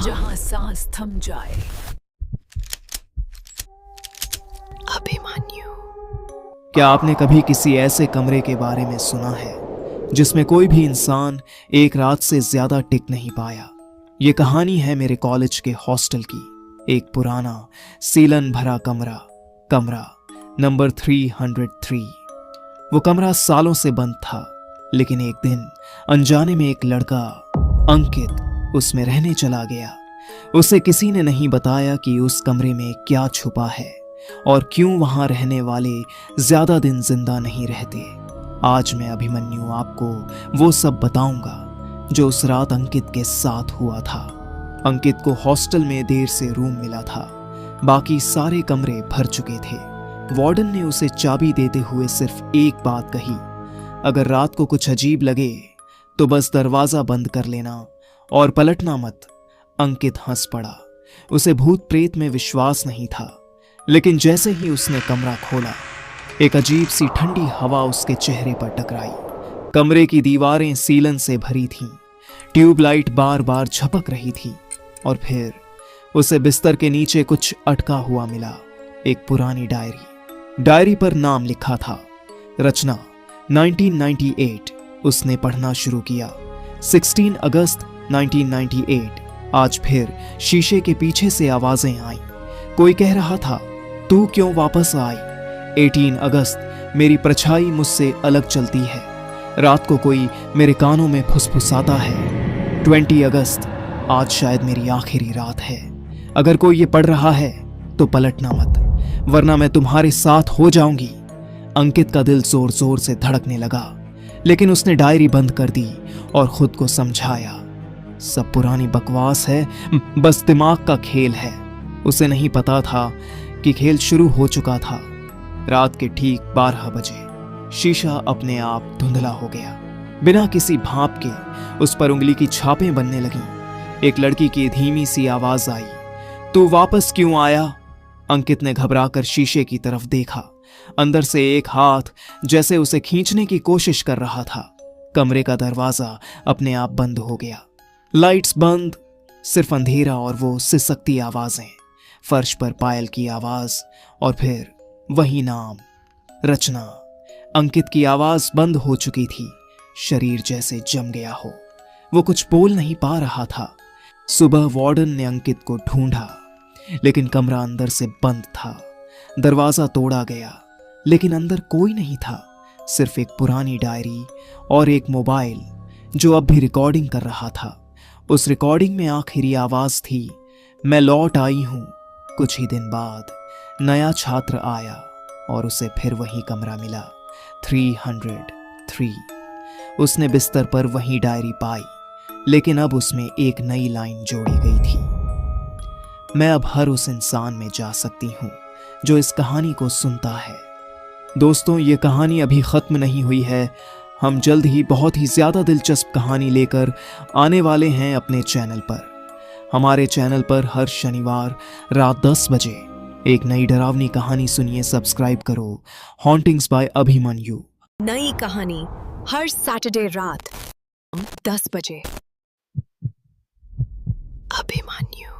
जहां सांस थम जाए। अभिमन्यु। क्या आपने कभी किसी ऐसे कमरे के बारे में सुना है जिसमें कोई भी इंसान एक रात से ज्यादा टिक नहीं पाया? ये कहानी है मेरे कॉलेज के हॉस्टल की। एक पुराना सीलन भरा कमरा नंबर 303। वो कमरा सालों से बंद था, लेकिन एक दिन अनजाने में एक लड़का अंकित उसमें रहने चला गया। उसे किसी ने नहीं बताया कि उस कमरे में क्या छुपा है और क्यों वहां रहने वाले ज्यादा दिन जिंदा नहीं रहते। आज मैं अभिमन्यु आपको वो सब बताऊंगा जो उस रात अंकित के साथ हुआ था। अंकित को हॉस्टल में देर से रूम मिला था। बाकी सारे कमरे भर चुके थे। वार्डन ने उसे चाबी देते हुए सिर्फ एक बात कही, अगर रात को कुछ अजीब लगे तो बस दरवाजा बंद कर लेना और पलटना मत। अंकित हंस पड़ा। उसे भूत प्रेत में विश्वास नहीं था, लेकिन जैसे ही उसने कमरा खोला, एक अजीब सी ठंडी हवा उसके चेहरे पर टकराई। कमरे की दीवारें सीलन से भरी थीं, ट्यूबलाइट बार बार झपक रही थी और फिर उसे बिस्तर के नीचे कुछ अटका हुआ मिला। एक पुरानी डायरी पर नाम लिखा था, रचना 1998। उसने पढ़ना शुरू किया। 16 अगस्त 1998। आज फिर शीशे के पीछे से आवाजें आईं। कोई कह रहा था, तू क्यों वापस आई? 18 अगस्त, मेरी परछाई मुझसे अलग चलती है। रात को कोई मेरे कानों में फुसफुसाता है। 20 अगस्त, आज शायद मेरी आखिरी रात है। अगर कोई ये पढ़ रहा है तो पलटना मत, वरना मैं तुम्हारे साथ हो जाऊंगी। अंकित का दिल जोर जोर से धड़कने लगा, लेकिन उसने डायरी बंद कर दी और खुद को समझाया, सब पुरानी बकवास है, बस दिमाग का खेल है। उसे नहीं पता था कि खेल शुरू हो चुका था। रात के ठीक 12 बजे शीशा अपने आप धुंधला हो गया। बिना किसी भाप के उस पर उंगली की छापें बनने लगीं। एक लड़की की धीमी सी आवाज आई, तू वापस क्यों आया? अंकित ने घबराकर शीशे की तरफ देखा। अंदर से एक हाथ जैसे उसे खींचने की कोशिश कर रहा था। कमरे का दरवाजा अपने आप बंद हो गया। लाइट्स बंद, सिर्फ अंधेरा और वो सिसकती आवाजें। फर्श पर पायल की आवाज और फिर वही नाम, रचना। अंकित की आवाज बंद हो चुकी थी। शरीर जैसे जम गया हो। वो कुछ बोल नहीं पा रहा था। सुबह वार्डन ने अंकित को ढूंढा, लेकिन कमरा अंदर से बंद था। दरवाजा तोड़ा गया, लेकिन अंदर कोई नहीं था। सिर्फ एक पुरानी डायरी और एक मोबाइल जो अब भी रिकॉर्डिंग कर रहा था। उस रिकॉर्डिंग में आखिरी आवाज थी, मैं लौट आई हूं। कुछ ही दिन बाद नया छात्र आया और उसे फिर वही कमरा मिला, 303। उसने बिस्तर पर वही डायरी पाई, लेकिन अब उसमें एक नई लाइन जोड़ी गई थी, मैं अब हर उस इंसान में जा सकती हूं जो इस कहानी को सुनता है। दोस्तों, ये कहानी अभी खत्म नहीं हुई है। हम जल्द ही बहुत ही ज्यादा दिलचस्प कहानी लेकर आने वाले हैं अपने चैनल पर। हमारे चैनल पर हर शनिवार रात 10 बजे एक नई डरावनी कहानी सुनिए। सब्सक्राइब करो हॉन्टिंग्स बाय अभिमन्यु। नई कहानी हर सैटरडे रात 10 बजे। अभिमन्यु।